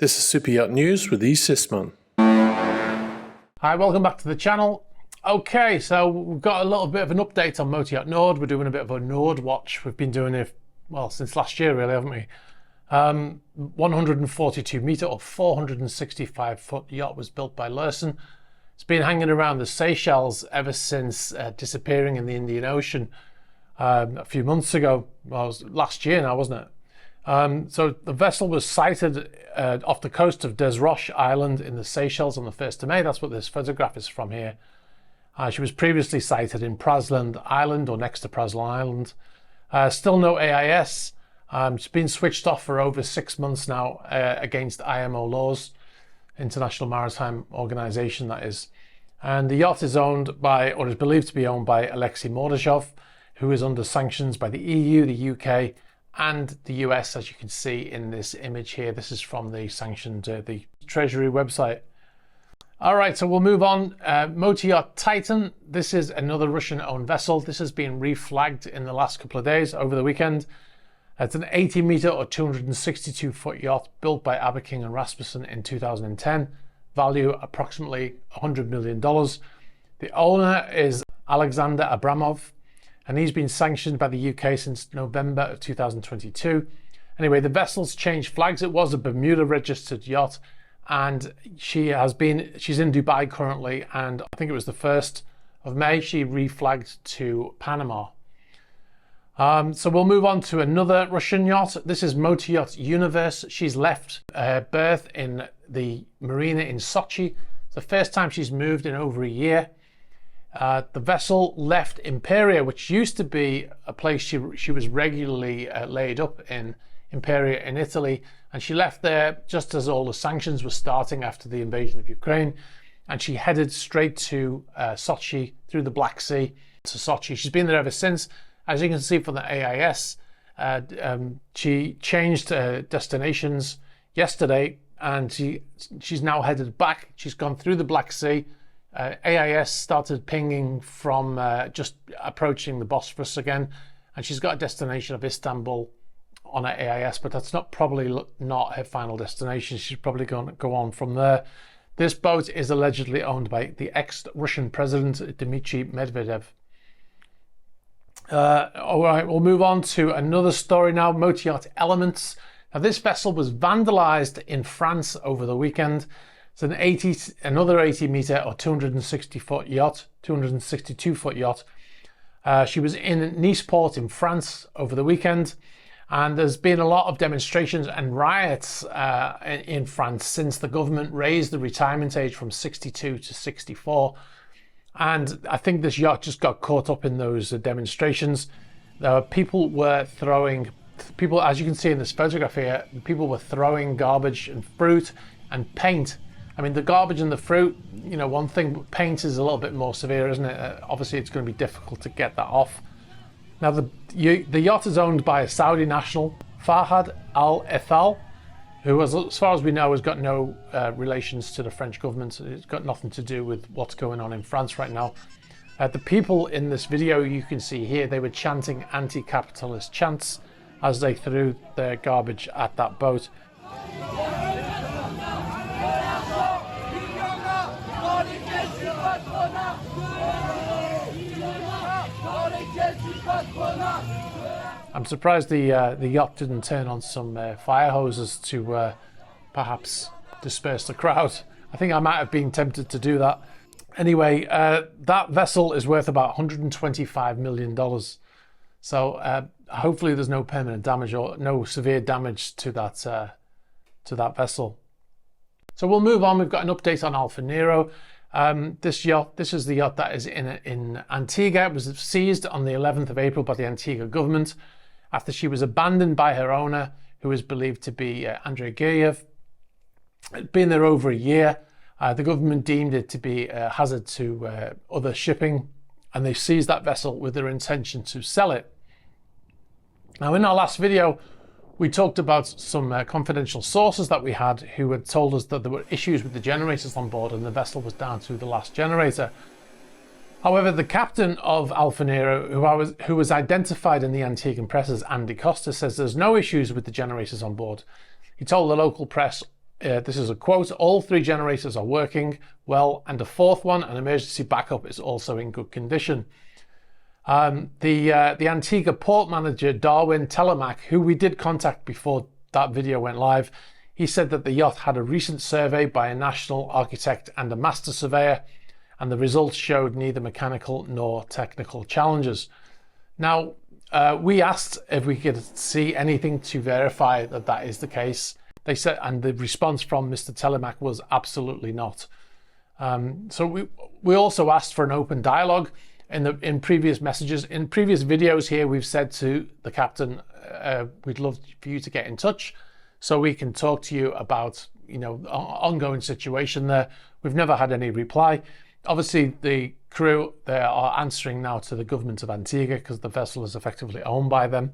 This is Super Yacht News with Sisman. Hi, welcome back to the channel. Okay, so we've got a little bit of an update on Yacht Nord. We're doing a bit of a Nord watch. We've been doing it, well, since last year really, haven't we? 142 metre or 465 foot yacht was built by Lursen. It's been hanging around the Seychelles ever since disappearing in the Indian Ocean a few months ago. Well, it was last year now, wasn't it? So the vessel was sighted off the coast of Desroches Island in the Seychelles on the 1st of May. That's what this photograph is from here. She was previously sighted in Praslin Island or next to Praslin Island. Still no AIS. It's been switched off for over 6 months now against IMO laws, International Maritime Organization that is. And the yacht is owned by, or is believed to be owned by, Alexei Mordashov, who is under sanctions by the EU, the UK, and the US, as you can see in this image here. This is from the sanctioned, the Treasury website. All right, so we'll move on. Motor Yacht Titan. This is another Russian-owned vessel. This has been reflagged in the last couple of days over the weekend. It's an 80 metre or 262 foot yacht built by Aberking and Rasmussen in 2010. Value approximately $100 million. The owner is Alexander Abramov, and he's been sanctioned by the UK since November of 2022. Anyway, the vessel's changed flags. It was a Bermuda registered yacht, and she's in Dubai currently, and I think it was the 1st of May she reflagged to Panama. So we'll move on to another Russian yacht. This is Motor Yacht Universe. She's left her berth in the marina in Sochi. It's the first time she's moved in over a year. The vessel left Imperia, which used to be a place she was regularly laid up in, Imperia in Italy, and she left there just as all the sanctions were starting after the invasion of Ukraine, and she headed straight to Sochi through the Black Sea to Sochi. She's been there ever since. As you can see from the AIS, she changed destinations yesterday, and she's now headed back. She's gone through the Black Sea. AIS started pinging from just approaching the Bosphorus again, and she's got a destination of Istanbul on her AIS, but that's probably not her final destination. She's probably going to go on from there. This boat is allegedly owned by the ex-Russian president Dmitry Medvedev. All right, we'll move on to another story now. Motor Yacht Elements. Now, this vessel was vandalized in France over the weekend. It's another 80 metre or 260 foot yacht, 262 foot yacht. She was in Nice port in France over the weekend, and there's been a lot of demonstrations and riots in France since the government raised the retirement age from 62 to 64. And I think this yacht just got caught up in those demonstrations. People, as you can see in this photograph here, people were throwing garbage and fruit and paint. I mean, the garbage and the fruit, you know, one thing, but paint is a little bit more severe, isn't it? Obviously, it's going to be difficult to get that off. Now, the yacht is owned by a Saudi national, Fahad Al Ethal, who, as far as we know, has got no relations to the French government. It's got nothing to do with what's going on in France right now. The people in this video you can see here, they were chanting anti-capitalist chants as they threw their garbage at that boat. I'm surprised the yacht didn't turn on some fire hoses to perhaps disperse the crowd. I think I might have been tempted to do that. Anyway, that vessel is worth about $125 million. So hopefully there's no permanent damage or no severe damage to that vessel. So we'll move on. We've got an update on Alfa Nero. This is the yacht that is in Antigua. It was seized on the 11th of April by the Antigua government after she was abandoned by her owner, who is believed to be Andrei Guryev. It'd been there over a year. The government deemed it to be a hazard to other shipping, and they seized that vessel with their intention to sell it. Now, in our last video, we talked about some confidential sources that we had who had told us that there were issues with the generators on board and the vessel was down to the last generator. However, the captain of Alfa Nero, who was identified in the Antiguan press as Andy Costa, says there's no issues with the generators on board. He told the local press this is a quote, "All 3 generators are working well, and the 4th one, an emergency backup, is also in good condition." The Antigua port manager, Darwin Telemack, who we did contact before that video went live, he said that the yacht had a recent survey by a national architect and a master surveyor, and the results showed neither mechanical nor technical challenges. Now, we asked if we could see anything to verify that that is the case. They said, and the response from Mr. Telemack was absolutely not. So we also asked for an open dialogue in previous messages. In previous videos here, we've said to the captain, we'd love for you to get in touch so we can talk to you about, you know, ongoing situation there. We've never had any reply. Obviously, the crew, they are answering now to the government of Antigua because the vessel is effectively owned by them.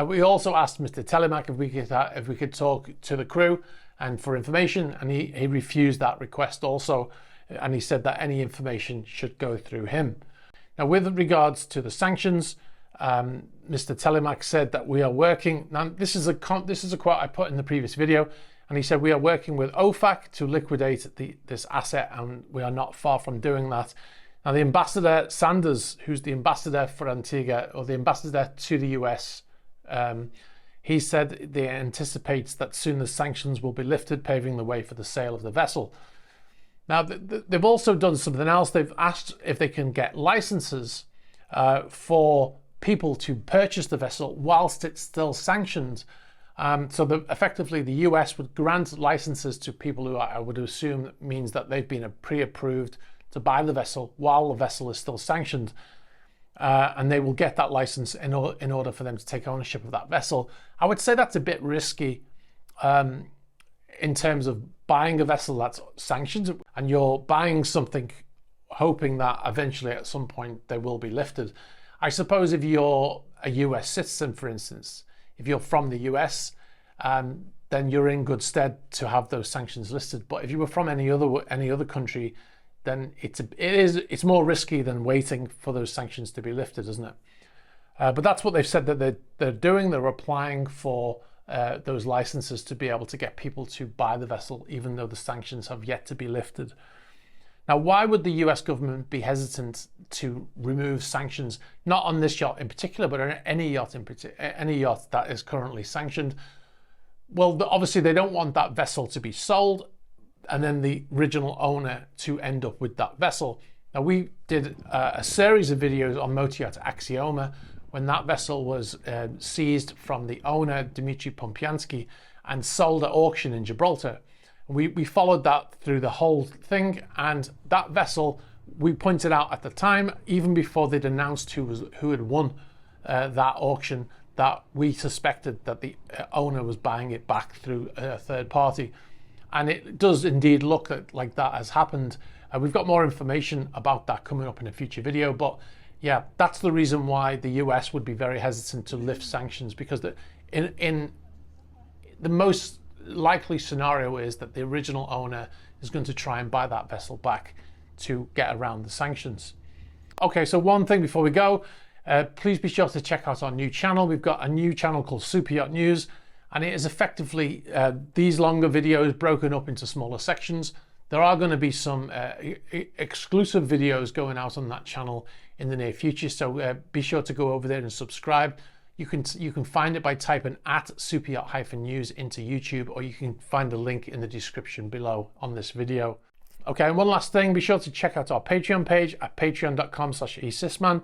We also asked Mr. Telemack if we could talk to the crew and for information, and he refused that request also, and he said that any information should go through him. Now, with regards to the sanctions, Mr. Telemack said that we are working. Now, this is a quote I put in the previous video, and he said we are working with OFAC to liquidate this asset, and we are not far from doing that. Now, the ambassador Sanders, who's the ambassador for Antigua, or the ambassador to the US, he said they anticipate that soon the sanctions will be lifted, paving the way for the sale of the vessel. Now, they've also done something else. They've asked if they can get licenses for people to purchase the vessel whilst it's still sanctioned. So effectively, the US would grant licenses to people who I would assume means that they've been pre-approved to buy the vessel while the vessel is still sanctioned. And they will get that license in order for them to take ownership of that vessel. I would say that's a bit risky in terms of buying a vessel that's sanctioned, and you're buying something hoping that eventually at some point they will be lifted. I suppose if you're a US citizen, for instance, if you're from the US, then you're in good stead to have those sanctions listed. But if you were from any other country, then it's more risky than waiting for those sanctions to be lifted, isn't it? But that's what they've said that they're doing. They're applying for those licenses to be able to get people to buy the vessel, even though the sanctions have yet to be lifted. Now, why would the US government be hesitant to remove sanctions, not on this yacht in particular, but on any yacht that is currently sanctioned? Well, obviously they don't want that vessel to be sold and then the original owner to end up with that vessel. Now, we did a series of videos on Motor Yacht Axioma when that vessel was seized from the owner, Dmitry Pompiansky, and sold at auction in Gibraltar. We followed that through the whole thing, and that vessel, we pointed out at the time, even before they'd announced who had won that auction, that we suspected that the owner was buying it back through a third party. And it does indeed look like that has happened. We've got more information about that coming up in a future video, but yeah, that's the reason why the US would be very hesitant to lift sanctions, because in the most likely scenario is that the original owner is going to try and buy that vessel back to get around the sanctions. Okay, so one thing before we go, please be sure to check out our new channel. We've got a new channel called Super Yacht News, and it is effectively these longer videos broken up into smaller sections. There are going to be some exclusive videos going out on that channel in the near future, so be sure to go over there and subscribe. You can find it by typing @superyacht-news into YouTube, or you can find the link in the description below on this video. Okay, and one last thing, be sure to check out our Patreon page at patreon.com/esysman.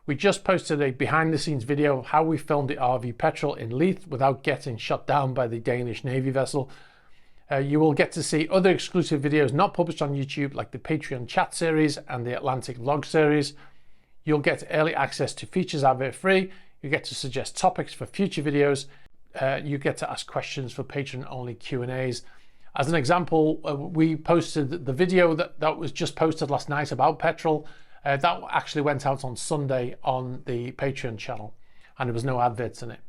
We just posted a behind the scenes video of how we filmed the RV Petrel in Leith without getting shot down by the Danish Navy vessel. You will get to see other exclusive videos not published on YouTube, like the Patreon chat series and the Atlantic vlog series. You'll get early access to features advert free. You get to suggest topics for future videos. You get to ask questions for patron-only Q&As. As an example, we posted the video that was just posted last night about Petrel. That actually went out on Sunday on the Patreon channel, and there was no adverts in it.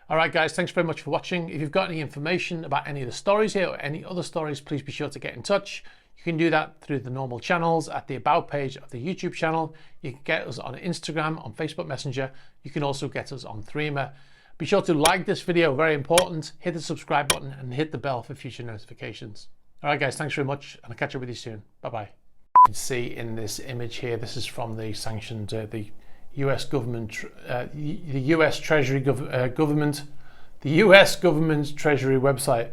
All right, guys, thanks very much for watching. If you've got any information about any of the stories here or any other stories, please be sure to get in touch. You can do that through the normal channels at the About page of the YouTube channel. You can get us on Instagram, on Facebook Messenger. You can also get us on Threema. Be sure to like this video, very important. Hit the subscribe button and hit the bell for future notifications. All right, guys, thanks very much, and I'll catch up with you soon. Bye-bye. You can see in this image here, this is from the sanctioned, the US government, the US Treasury government, the US government Treasury website.